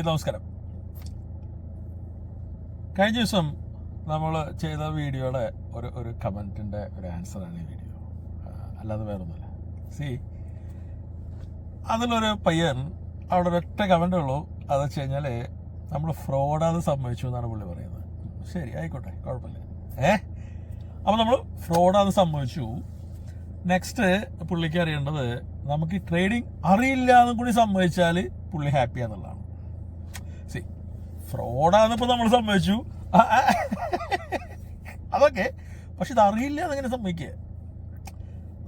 നമസ്കാരം. കഴിഞ്ഞ ദിവസം നമ്മൾ ചെയ്ത വീഡിയോയുടെ ഒരു കമൻറ്റിൻ്റെ ഒരു ആൻസറാണ് ഈ വീഡിയോ, അല്ലാതെ വേറൊന്നുമില്ല. അതിലൊരു പയ്യൻ അവിടെ ഒരൊറ്റ കമൻ്റേ ഉള്ളൂ. അത് വെച്ച് കഴിഞ്ഞാൽ നമ്മൾ ഫ്രോഡാത് സമ്മതിച്ചു എന്നാണ് പുള്ളി പറയുന്നത്. ശരി, ആയിക്കോട്ടെ, കുഴപ്പമില്ല. അപ്പോൾ നമ്മൾ ഫ്രോഡാത് സമ്മതിച്ചു. നെക്സ്റ്റ് പുള്ളിക്ക് അറിയേണ്ടത് നമുക്ക് ഈ ട്രേഡിങ് അറിയില്ല എന്നും കൂടി സമ്മതിച്ചാൽ പുള്ളി ഹാപ്പിയാന്നുള്ളതാണ്. ഫ്രോഡാന്നിപ്പോൾ നമ്മൾ സമ്മതിച്ചു, അതൊക്കെ. പക്ഷെ ഇത് അറിയില്ല എന്നെങ്ങനെ സമ്മതിക്കുക?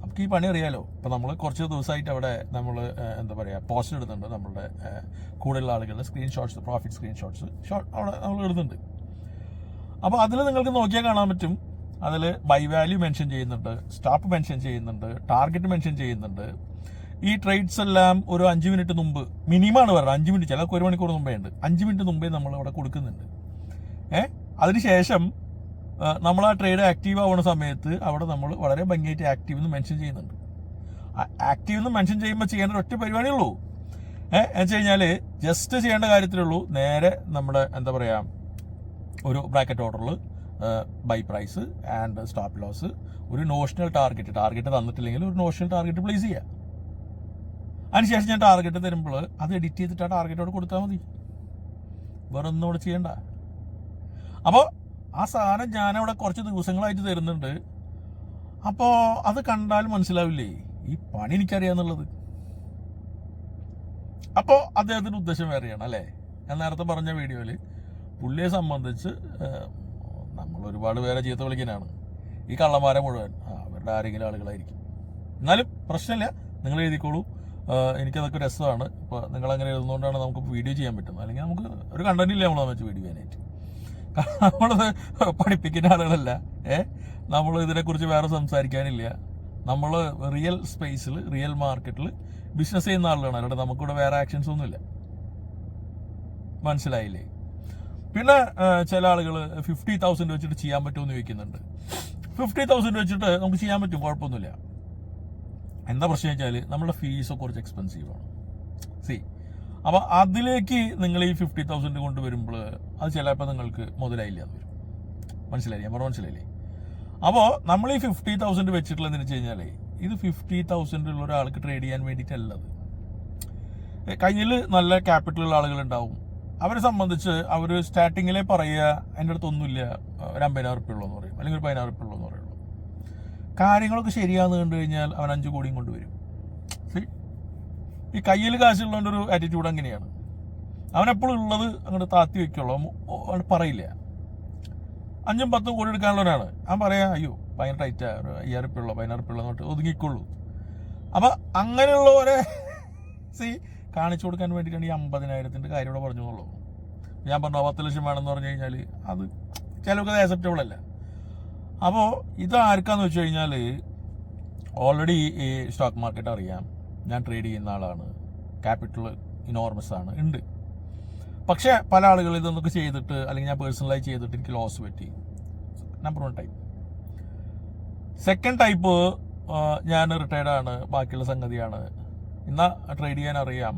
നമുക്ക് ഈ പണി അറിയാലോ. ഇപ്പം നമ്മൾ കുറച്ച് ദിവസമായിട്ട് അവിടെ നമ്മൾ എന്താ പറയുക പോസ്റ്റ് ഇടുന്നുണ്ട്. നമ്മളുടെ കൂടുതലുള്ള ആളുകളുടെ സ്ക്രീൻഷോട്ട്സ്, പ്രോഫിറ്റ് സ്ക്രീൻഷോട്ട്സ് അവിടെ നമ്മൾ ഇടുന്നുണ്ട്. അപ്പോൾ അതിൽ നിങ്ങൾക്ക് നോക്കിയാൽ കാണാൻ പറ്റും. അതിൽ ബൈ വാല്യൂ മെൻഷൻ ചെയ്യുന്നുണ്ട്, സ്റ്റോപ്പ് മെൻഷൻ ചെയ്യുന്നുണ്ട്, ടാർഗറ്റ് മെൻഷൻ ചെയ്യുന്നുണ്ട്. ഈ ട്രേഡ്സ് എല്ലാം ഒരു 5 മിനിറ്റ് മുമ്പ് മിനിമമാണ് പറയുന്നത്. 5 മിനിറ്റ്, ചിലർക്ക് 1 മണിക്കൂർ മുമ്പേ ഉണ്ട്. 5 മിനിറ്റ് മുമ്പേ നമ്മൾ അവിടെ കൊടുക്കുന്നുണ്ട്. അതിനുശേഷം നമ്മൾ ആ ട്രേഡ് ആക്റ്റീവ് ആവുന്ന സമയത്ത് അവിടെ നമ്മൾ വളരെ ഭംഗിയായിട്ട് ആക്റ്റീവ് എന്ന് മെൻഷൻ ചെയ്യുന്നുണ്ട്. ആക്റ്റീവ് എന്ന് മെൻഷൻ ചെയ്യുമ്പോൾ ചെയ്യേണ്ട ഒറ്റ പരിപാടിയുള്ളൂ. എന്ന് വെച്ച് കഴിഞ്ഞാൽ ജസ്റ്റ് ചെയ്യേണ്ട കാര്യത്തിലുള്ളൂ. നേരെ നമ്മുടെ എന്താ പറയുക ഒരു ബ്രാക്കറ്റ് ഓർഡറിൽ buy price and stop loss, ഒരു നോഷണൽ ടാർഗറ്റ് തന്നിട്ടില്ലെങ്കിൽ ഒരു നോഷണൽ ടാർഗറ്റ് പ്ലേസ് ചെയ്യുക. അതിനുശേഷം ഞാൻ ടാർഗറ്റ് തരുമ്പോൾ അത് എഡിറ്റ് ചെയ്തിട്ട് ആ ടാർഗറ്റോട് കൊടുത്താൽ മതി, വേറെ ഒന്നും ഇവിടെ ചെയ്യണ്ട. അപ്പോൾ ആ സാധനം ഞാനവിടെ കുറച്ച് ദിവസങ്ങളായിട്ട് തരുന്നുണ്ട്. അപ്പോൾ അത് കണ്ടാൽ മനസ്സിലാവില്ലേ ഈ പണി എനിക്കറിയാന്നുള്ളത്. അപ്പോൾ അദ്ദേഹത്തിൻ്റെ ഉദ്ദേശം വേറെയാണ് അല്ലേ? ഞാൻ നേരത്തെ പറഞ്ഞ വീഡിയോയിൽ പുള്ളിയെ സംബന്ധിച്ച് നമ്മൾ ഒരുപാട് പേരെ ചീത്ത വിളിക്കാനാണ് ഈ കള്ളന്മാരെ മുഴുവൻ. അവരുടെ ആരെങ്കിലും ആളുകളായിരിക്കും. എന്നാലും പ്രശ്നമില്ല, നിങ്ങൾ എഴുതിക്കോളൂ. എനിക്കതൊക്കെ രസമാണ്. ഇപ്പോൾ നിങ്ങളങ്ങനെ എഴുതുന്നതുകൊണ്ടാണ് നമുക്ക് വീഡിയോ ചെയ്യാൻ പറ്റുന്നത്. അല്ലെങ്കിൽ നമുക്ക് ഒരു കണ്ടന്റ് ഇല്ല നമ്മൾ വെച്ച് വീഡിയോ ചെയ്യാനായിട്ട്. നമ്മളത് പഠിപ്പിക്കുന്ന ആളുകളല്ല. നമ്മൾ ഇതിനെക്കുറിച്ച് വേറെ സംസാരിക്കാനില്ല. നമ്മൾ റിയൽ സ്പേസിൽ, റിയൽ മാർക്കറ്റിൽ ബിസിനസ് ചെയ്യുന്ന ആളുകളാണ്. അല്ലാതെ നമുക്കിവിടെ വേറെ ആക്ഷൻസ് ഒന്നുമില്ല. മനസ്സിലായില്ലേ? പിന്നെ ചില ആളുകൾ 50,000 വെച്ചിട്ട് ചെയ്യാൻ പറ്റുമെന്ന് ചോദിക്കുന്നുണ്ട്. 50,000 വെച്ചിട്ട് നമുക്ക് ചെയ്യാൻ പറ്റും, കുഴപ്പമൊന്നുമില്ല. എന്താ പ്രശ്നം വെച്ചാൽ നമ്മുടെ ഫീസൊക്കെ കുറച്ച് എക്സ്പെൻസീവാണ്. അപ്പോൾ അതിലേക്ക് നിങ്ങൾ ഈ 50,000 കൊണ്ട് വരുമ്പോൾ അത് ചിലപ്പോൾ നിങ്ങൾക്ക് മുതലായില്ല എന്ന് വരും. മനസ്സിലായില്ലേ? ഞാൻ പറഞ്ഞ മനസ്സിലായില്ലേ? അപ്പോൾ നമ്മൾ ഈ 50,000 വെച്ചിട്ടുള്ളതെന്ന് വെച്ച് കഴിഞ്ഞാൽ ഇത് 50,000 ഉള്ള ഒരാൾക്ക് ട്രേഡ് ചെയ്യാൻ വേണ്ടിയിട്ടല്ലത്. കയ്യിൽ നല്ല ക്യാപിറ്റലുള്ള ആളുകളുണ്ടാവും. അവരെ സംബന്ധിച്ച് അവർ സ്റ്റാർട്ടിങ്ങിലെ പറയുക എൻ്റെ അടുത്തൊന്നുമില്ല, ഒരു 50,000 ഉറുപ്പിക ഉള്ളൂ എന്ന് പറയും, അല്ലെങ്കിൽ ഒരു 10,000 ഉറുപ്പിക ഉള്ളൂ എന്ന് പറയുള്ളൂ. കാര്യങ്ങളൊക്കെ ശരിയാന്ന് കണ്ടു കഴിഞ്ഞാൽ അവൻ 5 കോടിയും കൊണ്ടുവരും. ഈ കയ്യിൽ കാശുള്ളവൻ്റെ ഒരു ആറ്റിറ്റ്യൂഡ് അങ്ങനെയാണ്. അവനെപ്പോഴും ഉള്ളത് അങ്ങോട്ട് താത്തി വയ്ക്കുള്ളൂ, അവൻ പറയില്ല. 5-10 കോടി എടുക്കാനുള്ളവനാണ്. അവൻ പറയാം അയ്യോ ഭയങ്കര ടൈറ്റാ, ഒരു 5,000 ഉറുപ്പിക ഉള്ളൂ, 10,000 ഉറുപ്പിക ഉള്ളൂ എന്നിട്ട് ഒതുങ്ങിക്കൊള്ളൂ. അപ്പം അങ്ങനെയുള്ളവരെ കാണിച്ചു കൊടുക്കാൻ വേണ്ടിയിട്ടാണ് ഈ 50,000 കാര്യം ഇവിടെ പറഞ്ഞോളൂ. ഞാൻ പറഞ്ഞു 10 ലക്ഷം വേണമെന്ന് പറഞ്ഞു കഴിഞ്ഞാൽ അത് ചിലർക്ക് അത് ആക്സെപ്റ്റബിൾ അല്ല. അപ്പോൾ ഇത് ആർക്കാന്ന് വെച്ച് കഴിഞ്ഞാൽ ഓൾറെഡി ഈ സ്റ്റോക്ക് മാർക്കറ്റ് അറിയാം, ഞാൻ ട്രേഡ് ചെയ്യുന്ന ആളാണ്, ക്യാപിറ്റൽ ഇനോർമസ് ആണ്, ഉണ്ട്. പക്ഷേ പല ആളുകൾ ഇതൊന്നൊക്കെ ചെയ്തിട്ട്, അല്ലെങ്കിൽ ഞാൻ പേഴ്സണലായി ചെയ്തിട്ട് എനിക്ക് ലോസ് പറ്റി. Number 1 type. സെക്കൻഡ് ടൈപ്പ്, ഞാൻ റിട്ടയർഡാണ്, ബാക്കിയുള്ള സംഗതിയാണ്, എന്നാൽ ട്രേഡ് ചെയ്യാൻ അറിയാം,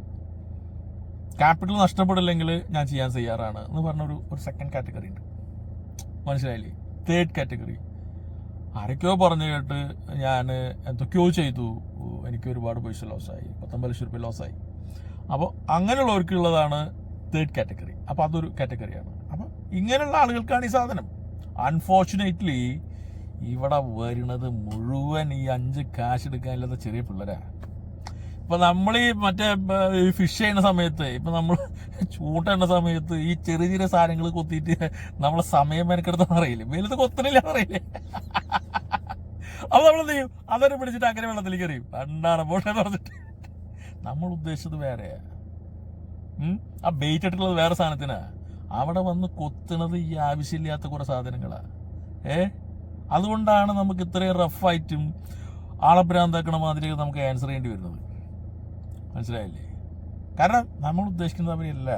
ക്യാപിറ്റൽ നഷ്ടപ്പെടില്ലെങ്കിൽ ഞാൻ ചെയ്യാൻ തയ്യാറാണ് എന്ന് പറഞ്ഞൊരു സെക്കൻഡ് കാറ്റഗറി ഉണ്ട്. മനസ്സിലായില്ലേ? തേർഡ് കാറ്റഗറി ആരൊക്കെയോ പറഞ്ഞു കേട്ട് ഞാൻ എന്തൊക്കെയോ ചെയ്തു, എനിക്ക് ഒരുപാട് പൈസ ലോസായി, 19 ലക്ഷം രൂപ ലോസായി. അപ്പോൾ അങ്ങനെയുള്ളവർക്കുള്ളതാണ് തേർഡ് കാറ്റഗറി. അപ്പോൾ അതൊരു കാറ്റഗറിയാണ്. അപ്പം ഇങ്ങനെയുള്ള ആളുകൾക്കാണ് ഈ സാധനം. അൺഫോർച്ചുനേറ്റ്ലി ഇവിടെ വരുന്നത് മുഴുവൻ ഈ 5 കാശ് എടുക്കാനില്ലാത്ത ചെറിയ പിള്ളേരാണ്. ഇപ്പം നമ്മൾ ഈ മറ്റേ ഫിഷ് ചെയ്യുന്ന സമയത്ത്, ഇപ്പം നമ്മൾ ചൂട്ടുന്ന സമയത്ത് ഈ ചെറിയ ചെറിയ സാധനങ്ങൾ കൊത്തിയിട്ട് നമ്മളെ സമയം മെനക്കെടുത്താന്ന് അറിയില്ലേ, വലുത് കൊത്തണില്ല എന്നറിയില്ലേ. അപ്പോൾ നമ്മൾ എന്ത് ചെയ്യും? അതൊരു പിടിച്ചിട്ട് അങ്ങനെ വെള്ളത്തിലേക്ക് എറിയും, രണ്ടാണ് പോട്ടെന്ന് പറഞ്ഞിട്ട്. നമ്മൾ ഉദ്ദേശിച്ചത് വേറെയാ. ആ ബെയ്റ്റ് ഇട്ടിട്ടുള്ളത് വേറെ സാധനത്തിനാ. അവിടെ വന്ന് കൊത്തുന്നത് ഈ ആവശ്യമില്ലാത്ത കുറേ സാധനങ്ങളാ. അതുകൊണ്ടാണ് നമുക്ക് ഇത്രയും റഫായിട്ടും ആളഭ്രാന്താക്കണ മാതിരി നമുക്ക് ആൻസർ ചെയ്യേണ്ടി വരുന്നത്. മനസ്സിലായില്ലേ? കാരണം നമ്മൾ ഉദ്ദേശിക്കുന്നത് അവരല്ല.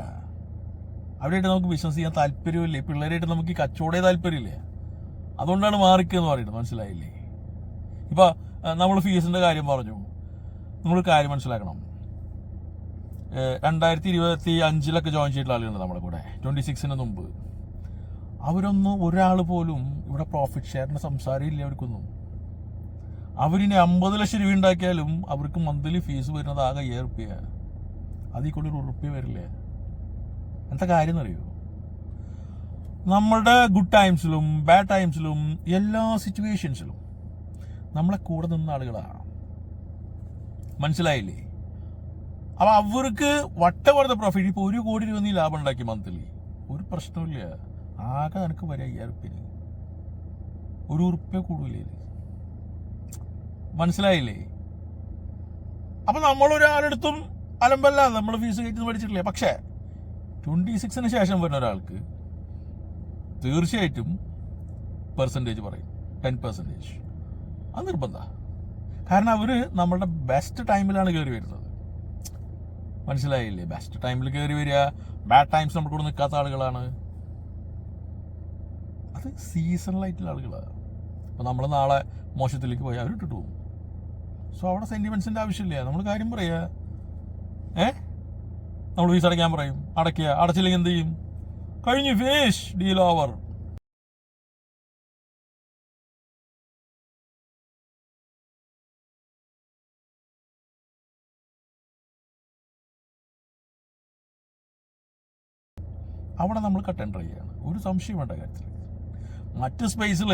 അവരായിട്ട് നമുക്ക് ബിസിനസ് ചെയ്യാൻ താല്പര്യമില്ലേ, പിള്ളേരായിട്ട് നമുക്ക് ഈ കച്ചവടേ താല്പര്യമില്ലേ. അതുകൊണ്ടാണ് മാറിക്കെന്ന് പറയുന്നത്. മനസ്സിലായില്ലേ? ഇപ്പോൾ നമ്മൾ ഫീസിൻ്റെ കാര്യം പറഞ്ഞു. നമ്മളൊരു കാര്യം മനസ്സിലാക്കണം. 2025 ജോയിൻ ചെയ്തിട്ടുള്ള ആളുകളുണ്ട് നമ്മളെ കൂടെ 26 മുമ്പ്. അവരൊന്നും ഒരാൾ പോലും ഇവിടെ പ്രോഫിറ്റ് ഷെയറിന് സംസാരമില്ല. അവർക്കൊന്നും അവരിനി 50 ലക്ഷം രൂപ ഉണ്ടാക്കിയാലും അവർക്ക് മന്ത്ലി ഫീസ് വരുന്നത് ആകെ 1000 റുപ്യ. അതിൽ കൂടുതൽ ഉറുപ്പ്യ വരില്ലേ. എന്താ കാര്യം എന്നറിയോ? നമ്മളുടെ ഗുഡ് ടൈംസിലും ബാഡ് ടൈംസിലും എല്ലാ സിറ്റുവേഷൻസിലും നമ്മളെ കൂടെ നിന്ന ആളുകളാണ്. മനസ്സിലായില്ലേ? അപ്പൊ അവർക്ക് വട്ടവറുത്ത പ്രോഫിറ്റ്. ഇപ്പോൾ 1 കോടി രൂപ നീ ലാഭം ഉണ്ടാക്കി മന്ത്ലി, ഒരു പ്രശ്നമില്ല. ആകെ നിനക്ക് വരെ 5000 റുപ്യ, 1 ഉറുപ്പ്യ കൂടുതലേ. മനസ്സിലായില്ലേ? അപ്പൊ നമ്മളൊരാളെടുത്തും അലമ്പല്ല, നമ്മൾ ഫീസ് കയറ്റി പഠിച്ചിട്ടില്ല. പക്ഷേ 26 ശേഷം വരുന്ന ഒരാൾക്ക് തീർച്ചയായിട്ടും പെർസെൻറ്റേജ് പറയും, 10%. അത് നിർബന്ധ. കാരണം അവര് നമ്മളുടെ ബെസ്റ്റ് ടൈമിലാണ് കയറി വരുന്നത്. മനസ്സിലായില്ലേ? ബെസ്റ്റ് ടൈമിൽ കയറി വരിക. ബാഡ് ടൈംസ് നമ്മുടെ കൂടെ നിൽക്കാത്ത ആളുകളാണ്. അത് സീസണലായിട്ടുള്ള ആളുകളാണ്. അപ്പോൾ നമ്മൾ നാളെ മോശത്തിലേക്ക് പോയി അവരിട്ടിട്ട് പോകും. സോ അവിടെ സെന്റിമെന്റ്സിന്റെ ആവശ്യമില്ല. നമ്മൾ കാര്യം പറയുക. നമ്മൾ ഫീസ് അടയ്ക്കാൻ പറയും, അടയ്ക്കുക. അടച്ചില്ലെങ്കിൽ എന്ത് ചെയ്യും? കഴിഞ്ഞു, ഫിനിഷ്, ഡീൽ ഓവർ. അവിടെ നമ്മൾ കട്ടൻഡർ ചെയ്യാണ്. ഒരു സംശയം വേണ്ട കാര്യത്തിൽ. മറ്റ് സ്പേസിൽ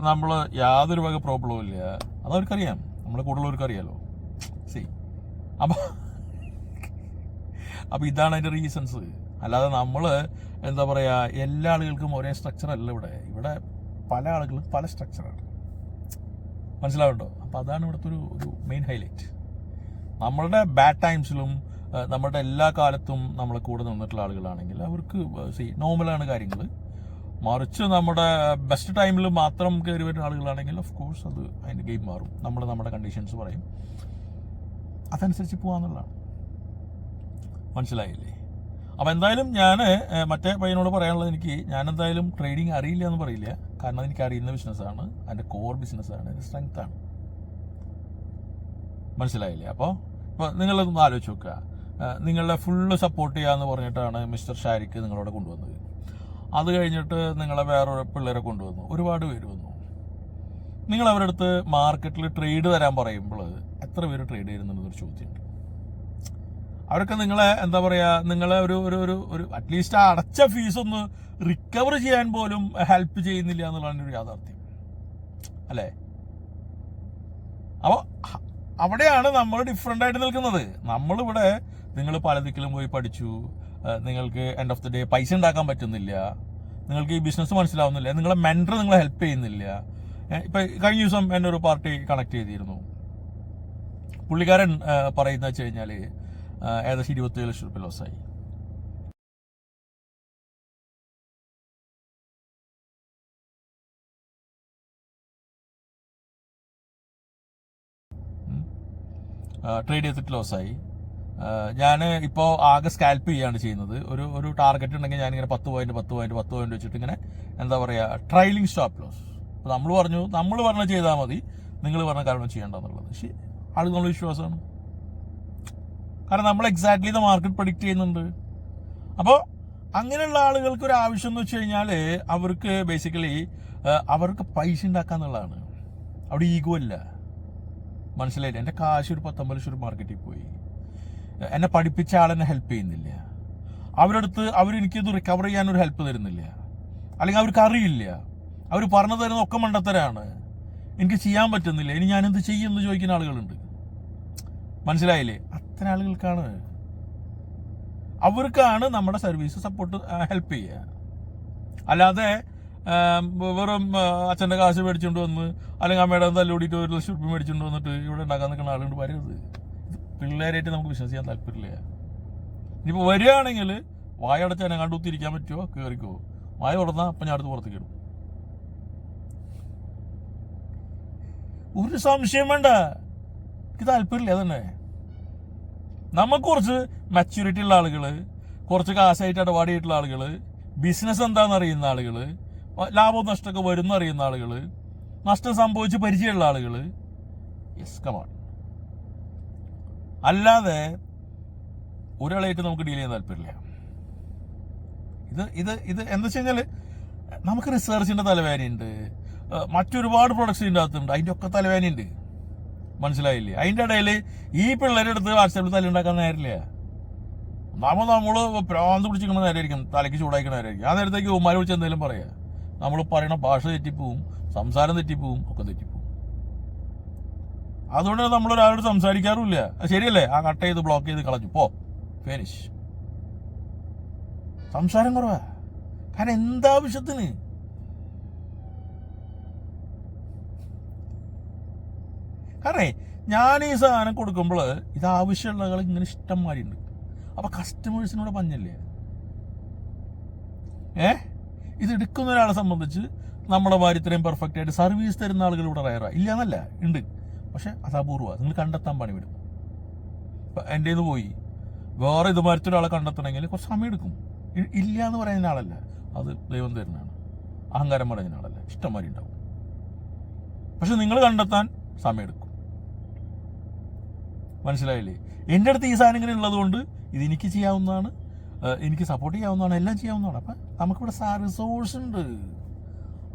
നമ്മൾ യാതൊരു വക പ്രോബ്ലവും ഇല്ല. അതവർക്കറിയാം, നമ്മളെ കൂടുതലുള്ളവർക്ക് അറിയാലോ. അപ്പോൾ ഇതാണ് അതിൻ്റെ റീസൺസ്. അല്ലാതെ നമ്മൾ എന്താ പറയുക, എല്ലാ ആളുകൾക്കും ഒരേ സ്ട്രക്ചർ അല്ല ഇവിടെ പല ആളുകളും പല സ്ട്രക്ചറാണ്. മനസ്സിലാവുണ്ടോ? അപ്പോൾ അതാണ് ഇവിടുത്തെ ഒരു മെയിൻ ഹൈലൈറ്റ്. നമ്മളുടെ ബാഡ് ടൈംസിലും നമ്മുടെ എല്ലാ കാലത്തും നമ്മളെ കൂടെ നിന്നിട്ടുള്ള ആളുകളാണെങ്കിൽ അവർക്ക് നോർമലാണ് കാര്യങ്ങൾ. മറിച്ച് നമ്മുടെ ബെസ്റ്റ് ടൈമിൽ മാത്രം കയറി വരുന്ന ആളുകളാണെങ്കിൽ ഓഫ് കോഴ്സ് അത് അതിൻ്റെ ഗെയിം മാറും. നമ്മുടെ കണ്ടീഷൻസ് പറയും, അതനുസരിച്ച് പോകാന്നുള്ളതാണ്. മനസ്സിലായില്ലേ? അപ്പോൾ എന്തായാലും ഞാൻ മറ്റേ പയ്യനോട് പറയാനുള്ളത്, ഞാൻ എന്തായാലും ട്രേഡിങ് അറിയില്ല എന്ന് പറയില്ല. കാരണം എനിക്ക് അറിയുന്ന ബിസിനസ്സാണ്, അതിൻ്റെ കോർ ബിസിനസ്സാണ്, അതിൻ്റെ സ്ട്രെങ്ത്താണ്. മനസ്സിലായില്ലേ? അപ്പോൾ നിങ്ങളൊന്ന് ആലോചിച്ച് നോക്കുക. നിങ്ങളെ ഫുള്ള് സപ്പോർട്ട് ചെയ്യാമെന്ന് പറഞ്ഞിട്ടാണ് മിസ്റ്റർ ഷാരിഖ് നിങ്ങളോട് കൊണ്ടുവന്നത്. അത് കഴിഞ്ഞിട്ട് നിങ്ങളെ വേറൊരു പിള്ളേരെ കൊണ്ടുവന്നു, ഒരുപാട് പേര് വന്നു. നിങ്ങൾ അവരുടെ അടുത്ത് മാർക്കറ്റിൽ ട്രേഡ് തരാൻ പറയുമ്പോൾ എത്ര പേര് ട്രേഡ് ചെയ്യുന്നുണ്ടെന്നൊരു ചോദ്യമുണ്ട്. അവരൊക്കെ നിങ്ങളെ എന്താ പറയുക, നിങ്ങളെ ഒരു അറ്റ്ലീസ്റ്റ് ആ അടച്ച ഫീസ് ഒന്ന് റിക്കവർ ചെയ്യാൻ പോലും ഹെൽപ്പ് ചെയ്യുന്നില്ല എന്നുള്ളതാണ് ഒരു യാഥാർത്ഥ്യം അല്ലേ? അപ്പോൾ അവിടെയാണ് നമ്മൾ ഡിഫറെൻ്റ് ആയിട്ട് നിൽക്കുന്നത്. നമ്മളിവിടെ നിങ്ങൾ പല ദിക്കിലും പോയി പഠിച്ചു, നിങ്ങൾക്ക് എൻഡ് ഓഫ് ദി ഡേ പൈസ ഉണ്ടാക്കാൻ പറ്റുന്നില്ല, നിങ്ങൾക്ക് ഈ ബിസിനസ് മനസ്സിലാവുന്നില്ല, നിങ്ങളെ മെൻറ്റർ നിങ്ങളെ ഹെൽപ്പ് ചെയ്യുന്നില്ല. ഇപ്പം കഴിഞ്ഞ ദിവസം എൻ്റെ ഒരു പാർട്ടി കണക്ട് ചെയ്തിരുന്നു. പുള്ളിക്കാരൻ പറയുന്നത് വെച്ച് കഴിഞ്ഞാൽ ഏകദേശം 27 ലക്ഷം രൂപ ലോസായി. ട്രേഡ് ചെയ്തിട്ട് ലോസായി. ഞാൻ ഇപ്പോൾ ആകെ സ്കാൽപ്പ് ചെയ്യാണ് ചെയ്യുന്നത്. ഒരു ടാർഗറ്റ് ഉണ്ടെങ്കിൽ ഞാനിങ്ങനെ 10 പോയിന്റ് വെച്ചിട്ട് ഇങ്ങനെ എന്താ പറയുക, ട്രailing സ്റ്റോപ്പ് ലോസ്. അപ്പോൾ നമ്മൾ പറഞ്ഞ് ചെയ്താൽ മതി, നിങ്ങൾ പറഞ്ഞ കാരണം ചെയ്യേണ്ടെന്നുള്ളത്. പക്ഷേ ആളുകളുടെ വിശ്വാസമാണ്. കാരണം നമ്മൾ എക്സാക്ട്ലി ദ മാർക്കറ്റ് പ്രഡിക്റ്റ് ചെയ്യുന്നുണ്ട്. അപ്പോൾ അങ്ങനെയുള്ള ആളുകൾക്ക് ഒരു ആവശ്യം എന്ന് വെച്ച് കഴിഞ്ഞാൽ അവർക്ക് ബേസിക്കലി അവർക്ക് പൈസ ഉണ്ടാക്കാന്നുള്ളതാണ്. അവിടെ ഈഗോ ഇല്ല. മനസ്സിലായില്ല? എൻ്റെ കാശ് ഒരു 19 ലക്ഷം മാർക്കറ്റിൽ പോയി, എന്നെ പഠിപ്പിച്ച ആളെന്നെ ഹെൽപ്പ് ചെയ്യുന്നില്ല, അവരെനിക്കിത് റിക്കവർ ചെയ്യാനൊരു ഹെൽപ്പ് തരുന്നില്ല, അല്ലെങ്കിൽ അവർക്ക് അറിയില്ല, അവർ പറഞ്ഞു തരുന്ന ഒക്കെ മണ്ടത്തരാണ്, എനിക്ക് ചെയ്യാൻ പറ്റുന്നില്ല, ഇനി ഞാനെന്ത് ചെയ്യുമെന്ന് ചോദിക്കുന്ന ആളുകളുണ്ട്. മനസ്സിലായില്ലേ? അത്തരം ആളുകൾക്കാണ്, അവർക്കാണ് നമ്മുടെ സർവീസ് സപ്പോർട്ട് ഹെൽപ്പ് ചെയ്യുക. അല്ലാതെ വെറും അച്ഛൻ്റെ കാശ് മേടിച്ചുകൊണ്ട് വന്ന് അല്ലെങ്കിൽ അമ്മയുടെ തല്ലോടിയിട്ട് 1 ലക്ഷം രൂപ മേടിച്ചുകൊണ്ട് വന്നിട്ട് ഇവിടെ ഉണ്ടാക്കാൻ നിൽക്കുന്ന ആളുകൊണ്ട് വരരുത്. പിള്ളേരായിട്ട് നമുക്ക് ബിസിനസ് ചെയ്യാൻ താല്പര്യമില്ല. ഇനിയിപ്പോൾ വരികയാണെങ്കിൽ വായടച്ച് എന്നെ കണ്ടുത്തിരിക്കാൻ പറ്റുമോ? കയറിക്കോ. വായ തുറന്നാൽ അപ്പം ഞാൻ അടുത്ത് പുറത്തേക്ക് ഇടും. ഒരു സംശയം വേണ്ട, എനിക്ക് താല്പര്യമില്ല. അതന്നെ നമുക്ക് കുറച്ച് മെച്യൂരിറ്റി ഉള്ള ആളുകൾ, കുറച്ച് കാശായിട്ട് ഇടപാടിയിട്ടുള്ള ആളുകൾ, ബിസിനസ് എന്താണെന്ന് അറിയുന്ന ആളുകൾ, ലാഭവും നഷ്ടമൊക്കെ വരുന്ന അറിയുന്ന ആളുകൾ, നഷ്ടം സംഭവിച്ച് പരിചയമുള്ള ആളുകൾ, യെസ് കമാൺ. അല്ലാതെ ഒരാളായിട്ട് നമുക്ക് ഡീൽ ചെയ്യാൻ താല്പര്യമില്ല. ഇത് ഇത് ഇത് എന്താ വെച്ച് കഴിഞ്ഞാൽ നമുക്ക് റിസർച്ചിൻ്റെ തലവേദനയുണ്ട്, മറ്റൊരുപാട് പ്രൊഡക്ട്സ് ഇതിൻ്റെ അകത്തുണ്ട്, അതിൻ്റെ ഒക്കെ തലവേദനയുണ്ട്. മനസ്സിലായില്ലേ? അതിൻ്റെ ഇടയിൽ ഈ പിള്ളേരുടെ അടുത്ത് വാട്സാപ്പിൽ തല്ലുണ്ടാക്കാൻ നേരില്ല. നമ്മൾ പ്രാന്ത് പിടിച്ചിരിക്കുന്ന നേരമായിരിക്കും, തലയ്ക്ക് ചൂടായിക്കുന്ന നേരമായിരിക്കും. ആ നേരത്തേക്ക് ഉമ്മാരെ വിളിച്ച് എന്തെങ്കിലും പറയാം, നമ്മൾ പറയുന്ന ഭാഷ തെറ്റിപ്പോവും, സംസാരം തെറ്റിപ്പോവും, ഒക്കെ തെറ്റിപ്പോവും. അതുകൊണ്ട് നമ്മൾ ഒരാളോട് സംസാരിക്കാറുമില്ല. ശരിയല്ലേ? ആ കട്ട് ചെയ്ത് ബ്ലോക്ക് ചെയ്ത് കളഞ്ഞു, പോ, ഫിനിഷ്. സംസാരം കുറവാ. കാരണം എന്താവശ്യത്തിന്? കാരണം ഞാൻ ഈ സാധനം കൊടുക്കുമ്പോൾ ഇത് ആവശ്യമുള്ള ആളുകൾ ഇങ്ങനെ ഇഷ്ടംമാരിയുണ്ട്. അപ്പൊ കസ്റ്റമേഴ്സിനോട് പഞ്ഞല്ലേ? ഇത് എടുക്കുന്ന ഒരാളെ സംബന്ധിച്ച് നമ്മുടെ മാതിരി ഇത്രയും പെർഫെക്റ്റ് ആയിട്ട് സർവീസ് തരുന്ന ആളുകൾ ഇവിടെ റയറാ. ഇല്ല എന്നല്ല, ഉണ്ട്. പക്ഷെ അത് അപൂർവ. നിങ്ങൾ കണ്ടെത്താൻ പണി വിടും. ഇപ്പം എൻ്റെ ഇത് പോയി വേറെ ഇത് മരിച്ചൊരാളെ കണ്ടെത്തണമെങ്കിൽ കുറച്ച് സമയം എടുക്കും. ഇല്ല എന്ന് പറയുന്ന ആളല്ല, അത് ദൈവം തരുന്നതാണ്. അഹങ്കാരം പറയുന്ന ആളല്ല, ഇഷ്ടംമാരി ഉണ്ടാവും. പക്ഷെ നിങ്ങൾ കണ്ടെത്താൻ സമയമെടുക്കും. മനസ്സിലായില്ലേ? എൻ്റെ അടുത്ത് ഈ സാധനം ഇങ്ങനെ ഉള്ളതുകൊണ്ട് ഇത് എനിക്ക് ചെയ്യാവുന്നതാണ്, എനിക്ക് സപ്പോർട്ട് ചെയ്യാവുന്നതാണ്, എല്ലാം ചെയ്യാവുന്നതാണ്. അപ്പം നമുക്കിവിടെ റിസോഴ്സ് ഉണ്ട്.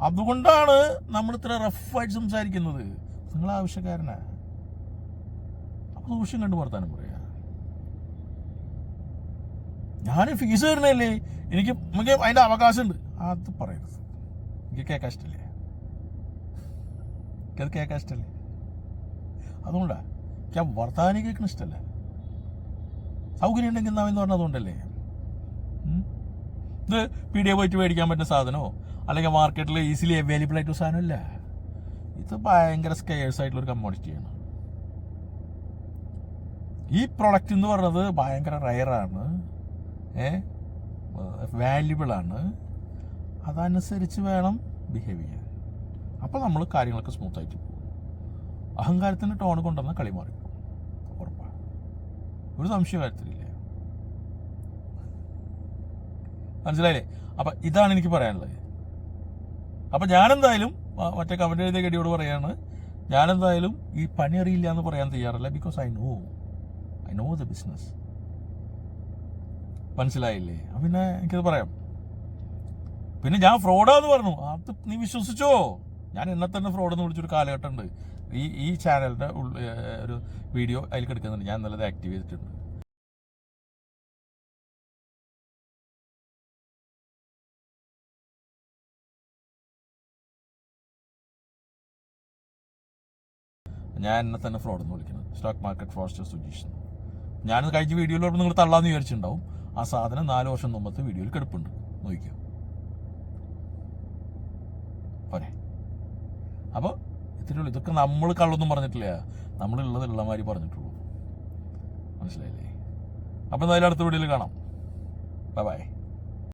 അതുകൊണ്ടാണ് നമ്മൾ ഇത്ര റഫായിട്ട് സംസാരിക്കുന്നത്. നിങ്ങൾ ആവശ്യക്കാരനാ, അപ്പം ദൂഷ്യം കണ്ടു വർത്താനം പറയാ. ഞാൻ ഫീസ് തരണല്ലേ, എനിക്ക് അതിൻ്റെ അവകാശമുണ്ട്. അത് പറയരുത്. എനിക്ക് കേൾക്കാൻ ഇഷ്ടല്ലേ, എനിക്കത് കേൾക്കാൻ ഇഷ്ടല്ലേ. അതുകൊണ്ടാ എനിക്ക് ആ വർത്താനം കേൾക്കണ ഇഷ്ടമല്ല. സൗകര്യം ഉണ്ടെങ്കിൽ എന്നാവെന്ന് പറഞ്ഞാൽ അതുകൊണ്ടല്ലേ. ഇത് പീടിക പോയിട്ട് മേടിക്കാൻ പറ്റുന്ന സാധനമോ അല്ലെങ്കിൽ മാർക്കറ്റിൽ ഈസിലി അവൈലബിൾ ആയിട്ടൊരു സാധനമല്ല. ഇത് ഭയങ്കര സ്കെയർസ് ആയിട്ടുള്ളൊരു കമ്മോഡിറ്റിയാണ്. ഈ പ്രൊഡക്റ്റ് എന്ന് പറയുന്നത് ഭയങ്കര റയറാണ്, വാല്യുബിൾ ആണ്. അതനുസരിച്ച് വേണം ബിഹേവ് ചെയ്യാൻ. അപ്പോൾ നമ്മൾ കാര്യങ്ങളൊക്കെ സ്മൂത്തായിട്ട് പോകും. അഹങ്കാരത്തിൻ്റെ ടോൺ കൊണ്ടുവന്നാൽ കളി മാറി ഉറപ്പാണ്, ഒരു സംശയ കാര്യത്തിലില്ല. മനസ്സിലായില്ലേ? അപ്പം ഇതാണ് എനിക്ക് പറയാനുള്ളത്. അപ്പം ഞാനെന്തായാലും മറ്റേ കമൻ്റ് എഴുതിയ ഗഡിയോട് പറയാണ്, ഞാനെന്തായാലും ഈ പണി അറിയില്ല എന്ന് പറയാൻ തയ്യാറല്ല. Because I know the business. മനസ്സിലായില്ലേ? പിന്നെ എനിക്കത് പറയാം. പിന്നെ ഞാൻ ഫ്രോഡാന്ന് പറഞ്ഞു, അത് നീ വിശ്വസിച്ചോ? ഞാൻ എന്നെ തന്നെ ഫ്രോഡെന്ന് വിളിച്ചൊരു കാലഘട്ടം ഉണ്ട്. ഈ ചാനലിൻ്റെ ഒരു വീഡിയോ അതിൽ കിടക്കുന്നുണ്ട്, ഞാൻ നല്ലത് ആക്റ്റീവ് ചെയ്തിട്ടുണ്ട്. ഞാൻ എന്നെ തന്നെ ഫ്രോഡെന്ന് വിളിക്കുന്നത്, സ്റ്റോക്ക് മാർക്കറ്റ് ഫ്രോഡ്സ്റ്റർ സുജീഷ്. ഞാൻ കഴിഞ്ഞ വീഡിയോയിൽ പറഞ്ഞപ്പോൾ നിങ്ങൾ തള്ളാന്ന് വിചാരിച്ചിട്ടുണ്ടാവും. ആ സാധനം 4 വർഷം മുമ്പത്തെ വീഡിയോയിൽ കിടപ്പുണ്ട്, നോക്കിയോ. പോരെ? അപ്പോൾ ഇത്രയുള്ളൂ. ഇതൊക്കെ നമ്മൾ കള്ളൊന്നും പറഞ്ഞിട്ടില്ല, നമ്മളുള്ളത് ഉള്ളമാതിരി പറഞ്ഞിട്ടുള്ളൂ. മനസ്സിലായില്ലേ? അപ്പോൾ എന്തായാലും അടുത്ത വീഡിയോയിൽ കാണാം. ബൈ.